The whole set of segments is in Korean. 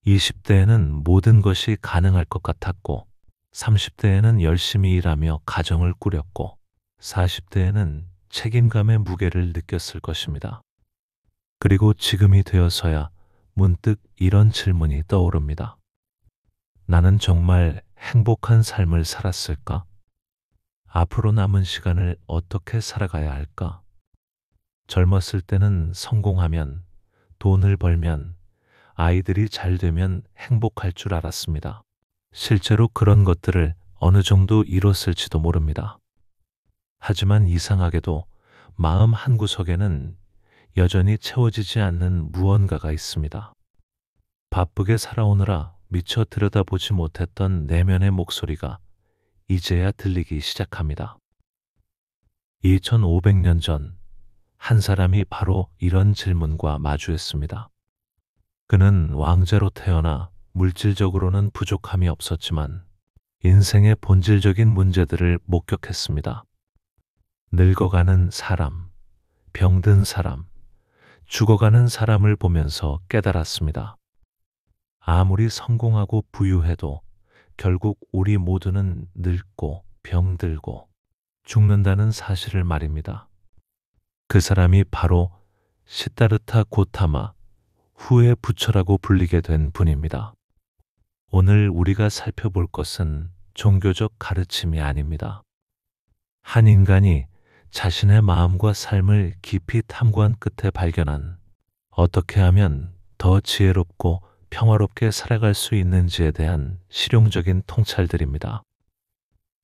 20대에는 모든 것이 가능할 것 같았고, 30대에는 열심히 일하며 가정을 꾸렸고, 40대에는 책임감의 무게를 느꼈을 것입니다. 그리고 지금이 되어서야 문득 이런 질문이 떠오릅니다. 나는 정말 행복한 삶을 살았을까? 앞으로 남은 시간을 어떻게 살아가야 할까? 젊었을 때는 성공하면, 돈을 벌면, 아이들이 잘 되면 행복할 줄 알았습니다. 실제로 그런 것들을 어느 정도 이뤘을지도 모릅니다. 하지만 이상하게도 마음 한구석에는 여전히 채워지지 않는 무언가가 있습니다. 바쁘게 살아오느라 미처 들여다보지 못했던 내면의 목소리가 이제야 들리기 시작합니다. 2500년 전, 한 사람이 바로 이런 질문과 마주했습니다. 그는 왕자로 태어나 물질적으로는 부족함이 없었지만 인생의 본질적인 문제들을 목격했습니다. 늙어가는 사람, 병든 사람, 죽어가는 사람을 보면서 깨달았습니다. 아무리 성공하고 부유해도 결국 우리 모두는 늙고 병들고 죽는다는 사실을 말입니다. 그 사람이 바로 시다르타 고타마, 후의 부처라고 불리게 된 분입니다. 오늘 우리가 살펴볼 것은 종교적 가르침이 아닙니다. 한 인간이 자신의 마음과 삶을 깊이 탐구한 끝에 발견한 어떻게 하면 더 지혜롭고 평화롭게 살아갈 수 있는지에 대한 실용적인 통찰들입니다.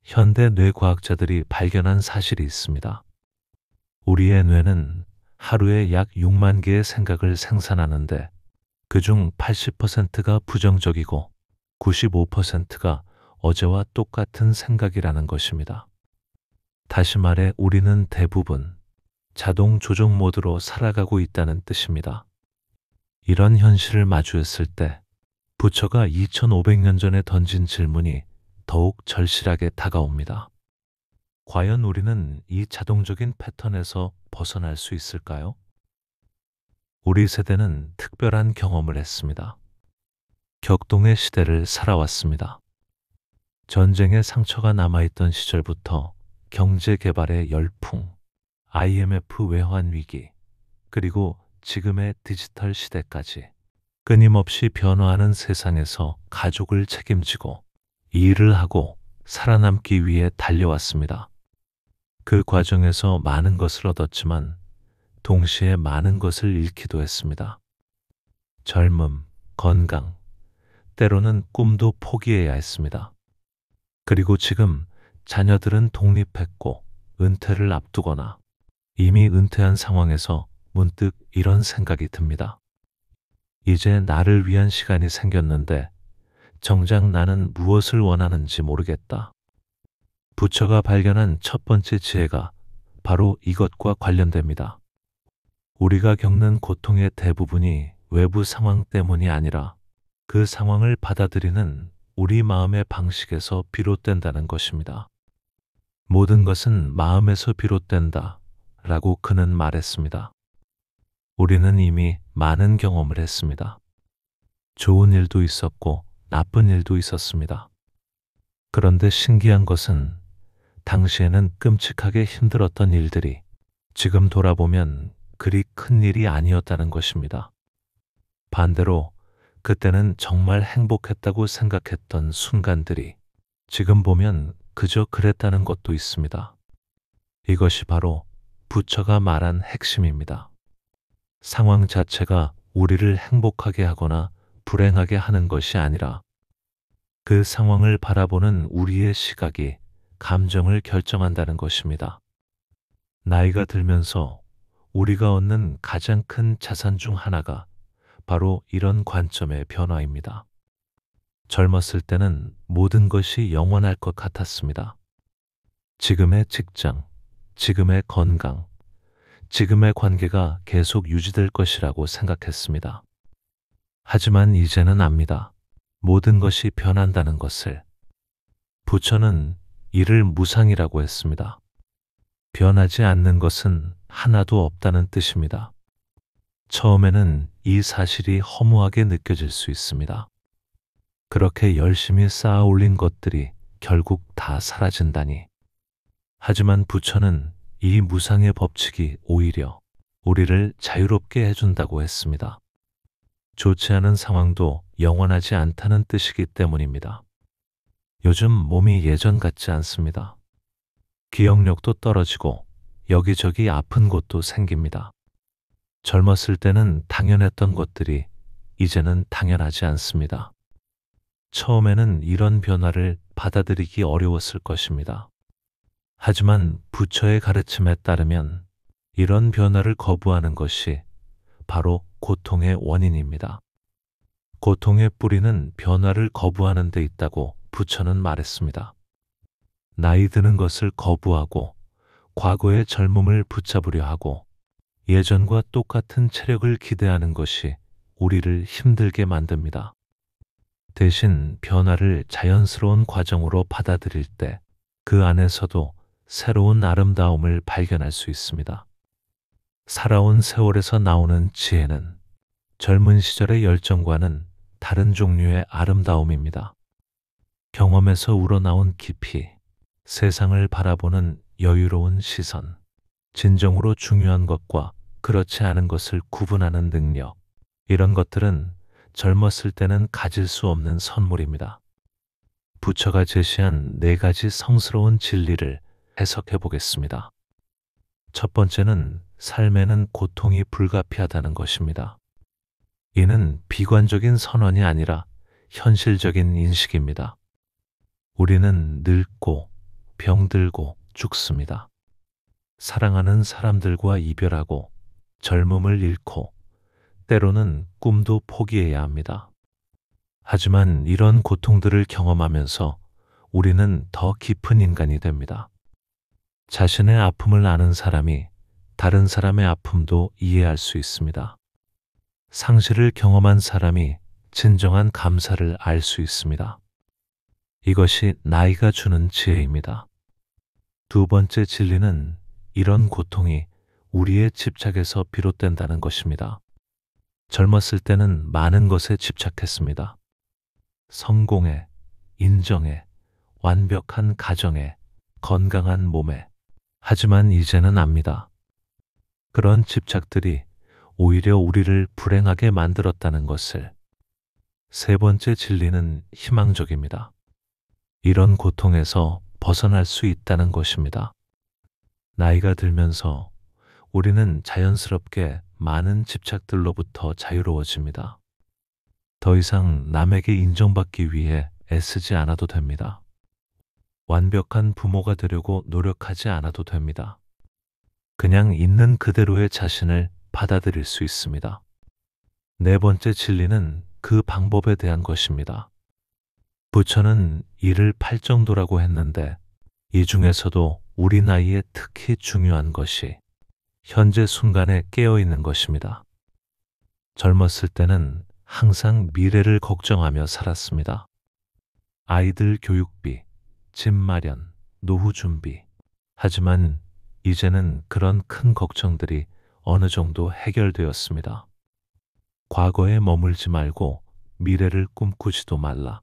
현대 뇌과학자들이 발견한 사실이 있습니다. 우리의 뇌는 하루에 약 6만 개의 생각을 생산하는데 그중 80%가 부정적이고 95%가 어제와 똑같은 생각이라는 것입니다. 다시 말해 우리는 대부분 자동 조종 모드로 살아가고 있다는 뜻입니다. 이런 현실을 마주했을 때 부처가 2500년 전에 던진 질문이 더욱 절실하게 다가옵니다. 과연 우리는 이 자동적인 패턴에서 벗어날 수 있을까요? 우리 세대는 특별한 경험을 했습니다. 격동의 시대를 살아왔습니다. 전쟁의 상처가 남아있던 시절부터 경제 개발의 열풍, IMF 외환 위기, 그리고 지금의 디지털 시대까지 끊임없이 변화하는 세상에서 가족을 책임지고 일을 하고 살아남기 위해 달려왔습니다. 그 과정에서 많은 것을 얻었지만 동시에 많은 것을 잃기도 했습니다. 젊음, 건강, 때로는 꿈도 포기해야 했습니다. 그리고 지금 자녀들은 독립했고 은퇴를 앞두거나 이미 은퇴한 상황에서 문득 이런 생각이 듭니다. 이제 나를 위한 시간이 생겼는데 정작 나는 무엇을 원하는지 모르겠다. 부처가 발견한 첫 번째 지혜가 바로 이것과 관련됩니다. 우리가 겪는 고통의 대부분이 외부 상황 때문이 아니라 그 상황을 받아들이는 우리 마음의 방식에서 비롯된다는 것입니다. 모든 것은 마음에서 비롯된다 라고 그는 말했습니다. 우리는 이미 많은 경험을 했습니다. 좋은 일도 있었고 나쁜 일도 있었습니다. 그런데 신기한 것은 당시에는 끔찍하게 힘들었던 일들이 지금 돌아보면 그리 큰 일이 아니었다는 것입니다. 반대로 그때는 정말 행복했다고 생각했던 순간들이 지금 보면 그저 그랬다는 것도 있습니다. 이것이 바로 부처가 말한 핵심입니다. 상황 자체가 우리를 행복하게 하거나 불행하게 하는 것이 아니라 그 상황을 바라보는 우리의 시각이 감정을 결정한다는 것입니다. 나이가 들면서 우리가 얻는 가장 큰 자산 중 하나가 바로 이런 관점의 변화입니다. 젊었을 때는 모든 것이 영원할 것 같았습니다. 지금의 직장, 지금의 건강, 지금의 관계가 계속 유지될 것이라고 생각했습니다. 하지만 이제는 압니다. 모든 것이 변한다는 것을. 부처는 이를 무상이라고 했습니다. 변하지 않는 것은 하나도 없다는 뜻입니다. 처음에는 이 사실이 허무하게 느껴질 수 있습니다. 그렇게 열심히 쌓아 올린 것들이 결국 다 사라진다니. 하지만 부처는 이 무상의 법칙이 오히려 우리를 자유롭게 해준다고 했습니다. 좋지 않은 상황도 영원하지 않다는 뜻이기 때문입니다. 요즘 몸이 예전 같지 않습니다. 기억력도 떨어지고 여기저기 아픈 곳도 생깁니다. 젊었을 때는 당연했던 것들이 이제는 당연하지 않습니다. 처음에는 이런 변화를 받아들이기 어려웠을 것입니다. 하지만 부처의 가르침에 따르면 이런 변화를 거부하는 것이 바로 고통의 원인입니다. 고통의 뿌리는 변화를 거부하는 데 있다고 부처는 말했습니다. 나이 드는 것을 거부하고 과거의 젊음을 붙잡으려 하고 예전과 똑같은 체력을 기대하는 것이 우리를 힘들게 만듭니다. 대신 변화를 자연스러운 과정으로 받아들일 때 그 안에서도 새로운 아름다움을 발견할 수 있습니다. 살아온 세월에서 나오는 지혜는 젊은 시절의 열정과는 다른 종류의 아름다움입니다. 경험에서 우러나온 깊이, 세상을 바라보는 여유로운 시선, 진정으로 중요한 것과 그렇지 않은 것을 구분하는 능력, 이런 것들은 젊었을 때는 가질 수 없는 선물입니다. 부처가 제시한 4가지 성스러운 진리를 해석해 보겠습니다. 첫 번째는 삶에는 고통이 불가피하다는 것입니다. 이는 비관적인 선언이 아니라 현실적인 인식입니다. 우리는 늙고 병들고 죽습니다. 사랑하는 사람들과 이별하고 젊음을 잃고 때로는 꿈도 포기해야 합니다. 하지만 이런 고통들을 경험하면서 우리는 더 깊은 인간이 됩니다. 자신의 아픔을 아는 사람이 다른 사람의 아픔도 이해할 수 있습니다. 상실을 경험한 사람이 진정한 감사를 알 수 있습니다. 이것이 나이가 주는 지혜입니다. 두 번째 진리는 이런 고통이 우리의 집착에서 비롯된다는 것입니다. 젊었을 때는 많은 것에 집착했습니다. 성공에, 인정에, 완벽한 가정에, 건강한 몸에. 하지만 이제는 압니다. 그런 집착들이 오히려 우리를 불행하게 만들었다는 것을. 세 번째 진리는 희망적입니다. 이런 고통에서 벗어날 수 있다는 것입니다. 나이가 들면서 우리는 자연스럽게 많은 집착들로부터 자유로워집니다. 더 이상 남에게 인정받기 위해 애쓰지 않아도 됩니다. 완벽한 부모가 되려고 노력하지 않아도 됩니다. 그냥 있는 그대로의 자신을 받아들일 수 있습니다. 네 번째 진리는 그 방법에 대한 것입니다. 부처는 이를 팔정도라고 했는데 이 중에서도 우리 나이에 특히 중요한 것이 현재 순간에 깨어있는 것입니다. 젊었을 때는 항상 미래를 걱정하며 살았습니다. 아이들 교육비, 집 마련, 노후 준비. 하지만 이제는 그런 큰 걱정들이 어느 정도 해결되었습니다. 과거에 머물지 말고 미래를 꿈꾸지도 말라.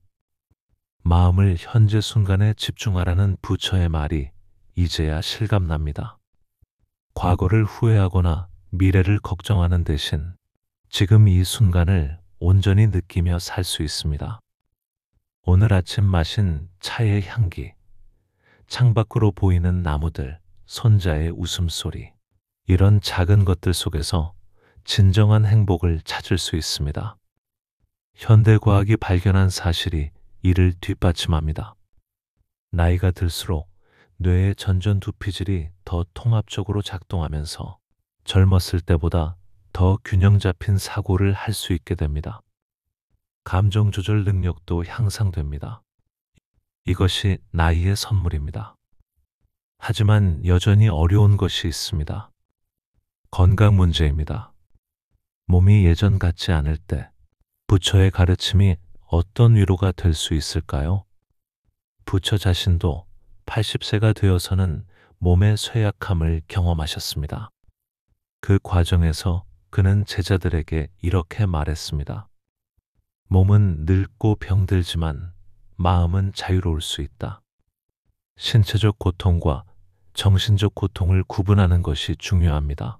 마음을 현재 순간에 집중하라는 부처의 말이 이제야 실감납니다. 과거를 후회하거나 미래를 걱정하는 대신 지금 이 순간을 온전히 느끼며 살 수 있습니다. 오늘 아침 마신 차의 향기, 창밖으로 보이는 나무들, 손자의 웃음소리, 이런 작은 것들 속에서 진정한 행복을 찾을 수 있습니다. 현대과학이 발견한 사실이 이를 뒷받침합니다. 나이가 들수록 뇌의 전전두피질이 더 통합적으로 작동하면서 젊었을 때보다 더 균형 잡힌 사고를 할 수 있게 됩니다. 감정 조절 능력도 향상됩니다. 이것이 나이의 선물입니다. 하지만 여전히 어려운 것이 있습니다. 건강 문제입니다. 몸이 예전 같지 않을 때 부처의 가르침이 어떤 위로가 될 수 있을까요? 부처 자신도 80세가 되어서는 몸의 쇠약함을 경험하셨습니다. 그 과정에서 그는 제자들에게 이렇게 말했습니다. 몸은 늙고 병들지만 마음은 자유로울 수 있다. 신체적 고통과 정신적 고통을 구분하는 것이 중요합니다.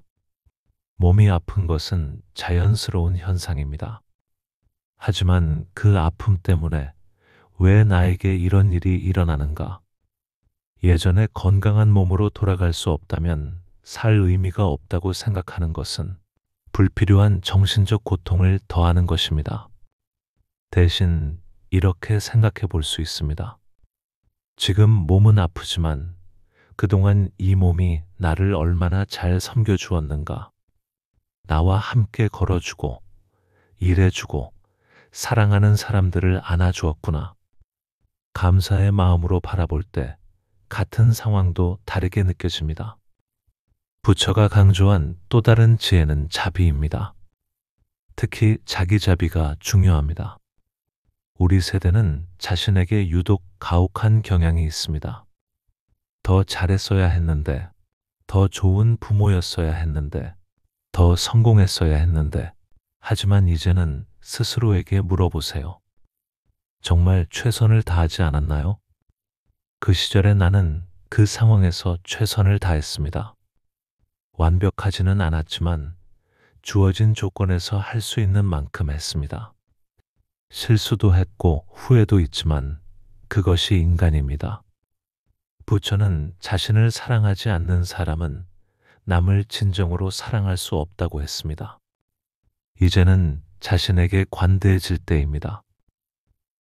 몸이 아픈 것은 자연스러운 현상입니다. 하지만 그 아픔 때문에 왜 나에게 이런 일이 일어나는가? 예전에 건강한 몸으로 돌아갈 수 없다면 살 의미가 없다고 생각하는 것은 불필요한 정신적 고통을 더하는 것입니다. 대신 이렇게 생각해 볼 수 있습니다. 지금 몸은 아프지만 그동안 이 몸이 나를 얼마나 잘 섬겨주었는가? 나와 함께 걸어주고, 일해주고, 사랑하는 사람들을 안아주었구나. 감사의 마음으로 바라볼 때 같은 상황도 다르게 느껴집니다. 부처가 강조한 또 다른 지혜는 자비입니다. 특히 자기자비가 중요합니다. 우리 세대는 자신에게 유독 가혹한 경향이 있습니다. 더 잘했어야 했는데, 더 좋은 부모였어야 했는데, 더 성공했어야 했는데, 하지만 이제는 스스로에게 물어보세요. 정말 최선을 다하지 않았나요? 그 시절에 나는 그 상황에서 최선을 다했습니다. 완벽하지는 않았지만 주어진 조건에서 할 수 있는 만큼 했습니다. 실수도 했고 후회도 있지만 그것이 인간입니다. 부처는 자신을 사랑하지 않는 사람은 남을 진정으로 사랑할 수 없다고 했습니다. 이제는 자신에게 관대해질 때입니다.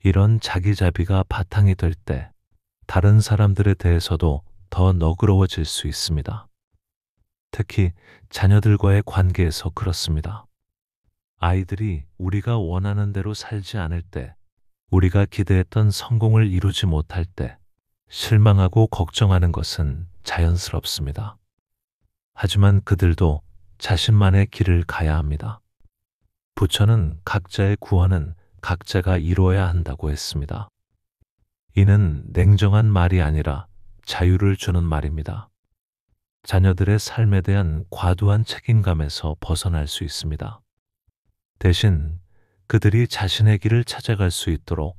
이런 자기자비가 바탕이 될 때 다른 사람들에 대해서도 더 너그러워질 수 있습니다. 특히 자녀들과의 관계에서 그렇습니다. 아이들이 우리가 원하는 대로 살지 않을 때, 우리가 기대했던 성공을 이루지 못할 때, 실망하고 걱정하는 것은 자연스럽습니다. 하지만 그들도 자신만의 길을 가야 합니다. 부처는 각자의 구원은 각자가 이루어야 한다고 했습니다. 이는 냉정한 말이 아니라 자유를 주는 말입니다. 자녀들의 삶에 대한 과도한 책임감에서 벗어날 수 있습니다. 대신 그들이 자신의 길을 찾아갈 수 있도록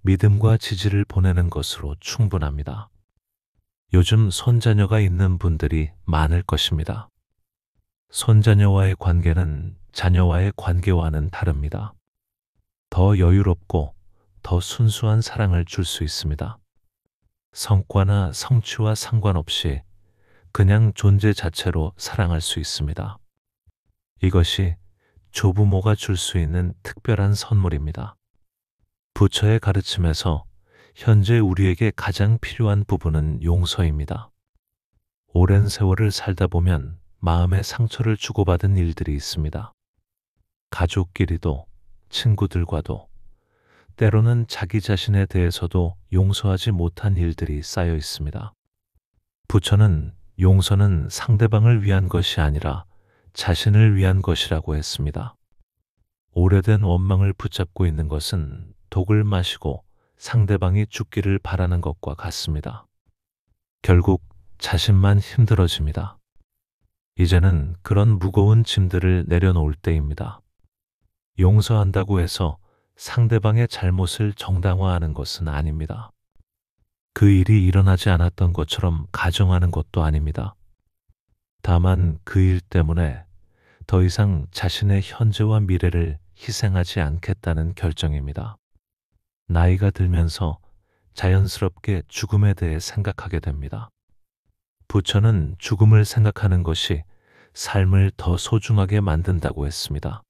믿음과 지지를 보내는 것으로 충분합니다. 요즘 손자녀가 있는 분들이 많을 것입니다. 손자녀와의 관계는 자녀와의 관계와는 다릅니다. 더 여유롭고 더 순수한 사랑을 줄 수 있습니다. 성과나 성취와 상관없이 그냥 존재 자체로 사랑할 수 있습니다. 이것이 조부모가 줄 수 있는 특별한 선물입니다. 부처의 가르침에서 현재 우리에게 가장 필요한 부분은 용서입니다. 오랜 세월을 살다 보면 마음의 상처를 주고받은 일들이 있습니다. 가족끼리도, 친구들과도, 때로는 자기 자신에 대해서도 용서하지 못한 일들이 쌓여 있습니다. 부처는 용서는 상대방을 위한 것이 아니라 자신을 위한 것이라고 했습니다. 오래된 원망을 붙잡고 있는 것은 독을 마시고 상대방이 죽기를 바라는 것과 같습니다. 결국 자신만 힘들어집니다. 이제는 그런 무거운 짐들을 내려놓을 때입니다. 용서한다고 해서 상대방의 잘못을 정당화하는 것은 아닙니다. 그 일이 일어나지 않았던 것처럼 가정하는 것도 아닙니다. 다만 그 일 때문에 더 이상 자신의 현재와 미래를 희생하지 않겠다는 결정입니다. 나이가 들면서 자연스럽게 죽음에 대해 생각하게 됩니다. 부처는 죽음을 생각하는 것이 삶을 더 소중하게 만든다고 했습니다.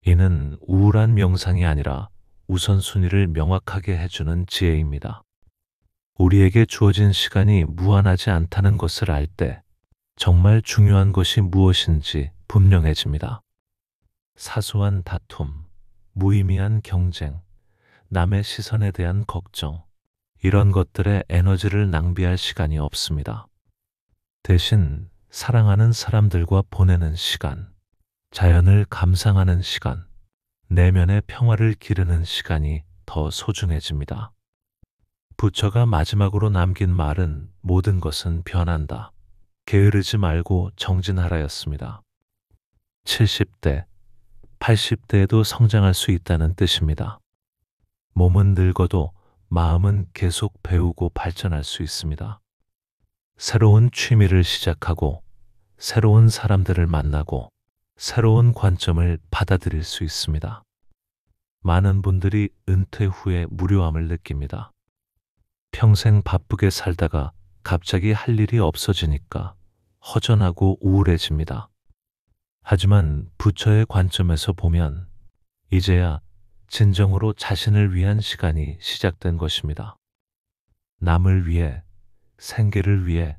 이는 우울한 명상이 아니라 우선순위를 명확하게 해주는 지혜입니다. 우리에게 주어진 시간이 무한하지 않다는 것을 알 때 정말 중요한 것이 무엇인지 분명해집니다. 사소한 다툼, 무의미한 경쟁, 남의 시선에 대한 걱정, 이런 것들에 에너지를 낭비할 시간이 없습니다. 대신 사랑하는 사람들과 보내는 시간, 자연을 감상하는 시간, 내면의 평화를 기르는 시간이 더 소중해집니다. 부처가 마지막으로 남긴 말은 모든 것은 변한다. 게으르지 말고 정진하라였습니다. 70대, 80대에도 성장할 수 있다는 뜻입니다. 몸은 늙어도 마음은 계속 배우고 발전할 수 있습니다. 새로운 취미를 시작하고, 새로운 사람들을 만나고, 새로운 관점을 받아들일 수 있습니다. 많은 분들이 은퇴 후에 무료함을 느낍니다. 평생 바쁘게 살다가 갑자기 할 일이 없어지니까 허전하고 우울해집니다. 하지만 부처의 관점에서 보면 이제야 진정으로 자신을 위한 시간이 시작된 것입니다. 남을 위해, 생계를 위해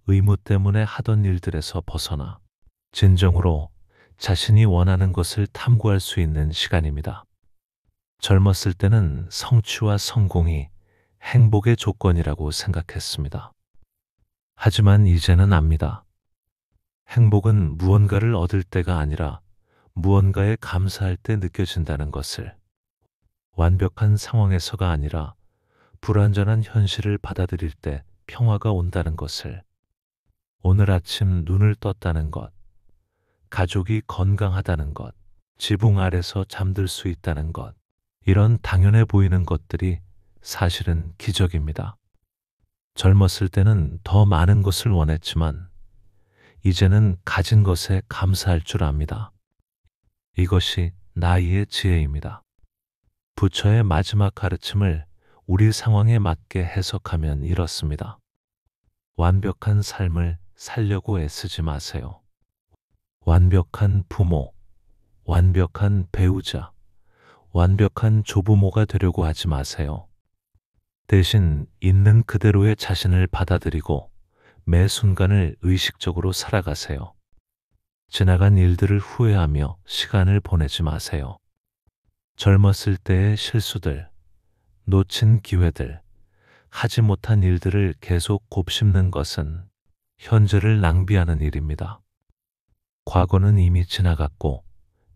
의무 때문에 하던 일들에서 벗어나 진정으로 자신이 원하는 것을 탐구할 수 있는 시간입니다. 젊었을 때는 성취와 성공이 행복의 조건이라고 생각했습니다. 하지만 이제는 압니다. 행복은 무언가를 얻을 때가 아니라 무언가에 감사할 때 느껴진다는 것을, 완벽한 상황에서가 아니라 불완전한 현실을 받아들일 때 평화가 온다는 것을, 오늘 아침 눈을 떴다는 것, 가족이 건강하다는 것, 지붕 아래서 잠들 수 있다는 것, 이런 당연해 보이는 것들이 사실은 기적입니다. 젊었을 때는 더 많은 것을 원했지만 이제는 가진 것에 감사할 줄 압니다. 이것이 나이의 지혜입니다. 부처의 마지막 가르침을 우리 상황에 맞게 해석하면 이렇습니다. 완벽한 삶을 살려고 애쓰지 마세요. 완벽한 부모, 완벽한 배우자, 완벽한 조부모가 되려고 하지 마세요. 대신 있는 그대로의 자신을 받아들이고 매 순간을 의식적으로 살아가세요. 지나간 일들을 후회하며 시간을 보내지 마세요. 젊었을 때의 실수들, 놓친 기회들, 하지 못한 일들을 계속 곱씹는 것은 현재를 낭비하는 일입니다. 과거는 이미 지나갔고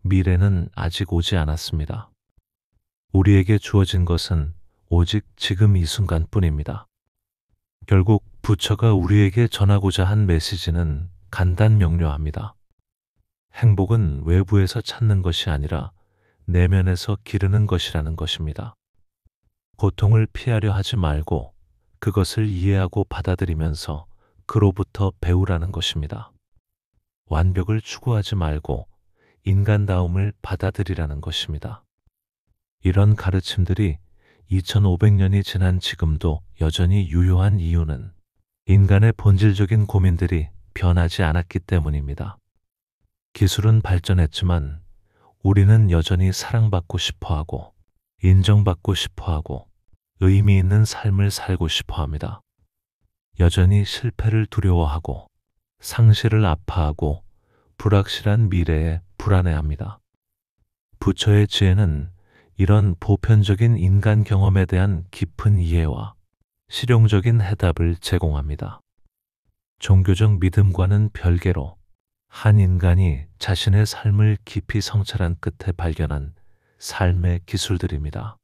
미래는 아직 오지 않았습니다. 우리에게 주어진 것은 오직 지금 이 순간뿐입니다. 결국 부처가 우리에게 전하고자 한 메시지는 간단명료합니다. 행복은 외부에서 찾는 것이 아니라 내면에서 기르는 것이라는 것입니다. 고통을 피하려 하지 말고 그것을 이해하고 받아들이면서 그로부터 배우라는 것입니다. 완벽을 추구하지 말고 인간다움을 받아들이라는 것입니다. 이런 가르침들이 2500년이 지난 지금도 여전히 유효한 이유는 인간의 본질적인 고민들이 변하지 않았기 때문입니다. 기술은 발전했지만 우리는 여전히 사랑받고 싶어하고 인정받고 싶어하고 의미 있는 삶을 살고 싶어합니다. 여전히 실패를 두려워하고 상실을 아파하고 불확실한 미래에 불안해합니다. 부처의 지혜는 이런 보편적인 인간 경험에 대한 깊은 이해와 실용적인 해답을 제공합니다. 종교적 믿음과는 별개로 한 인간이 자신의 삶을 깊이 성찰한 끝에 발견한 삶의 기술들입니다.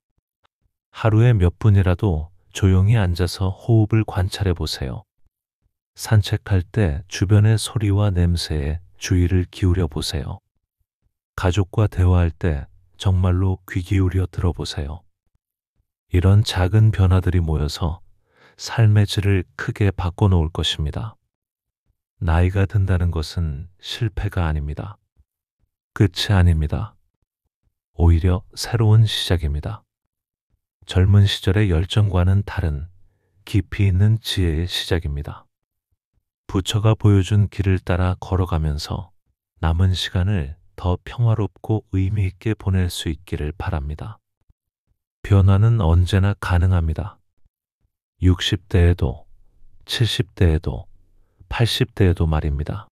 하루에 몇 분이라도 조용히 앉아서 호흡을 관찰해 보세요. 산책할 때 주변의 소리와 냄새에 주의를 기울여 보세요. 가족과 대화할 때 정말로 귀 기울여 들어보세요. 이런 작은 변화들이 모여서 삶의 질을 크게 바꿔놓을 것입니다. 나이가 든다는 것은 실패가 아닙니다. 끝이 아닙니다. 오히려 새로운 시작입니다. 젊은 시절의 열정과는 다른 깊이 있는 지혜의 시작입니다. 부처가 보여준 길을 따라 걸어가면서 남은 시간을 더 평화롭고 의미 있게 보낼 수 있기를 바랍니다. 변화는 언제나 가능합니다. 60대에도, 70대에도, 80대에도 말입니다.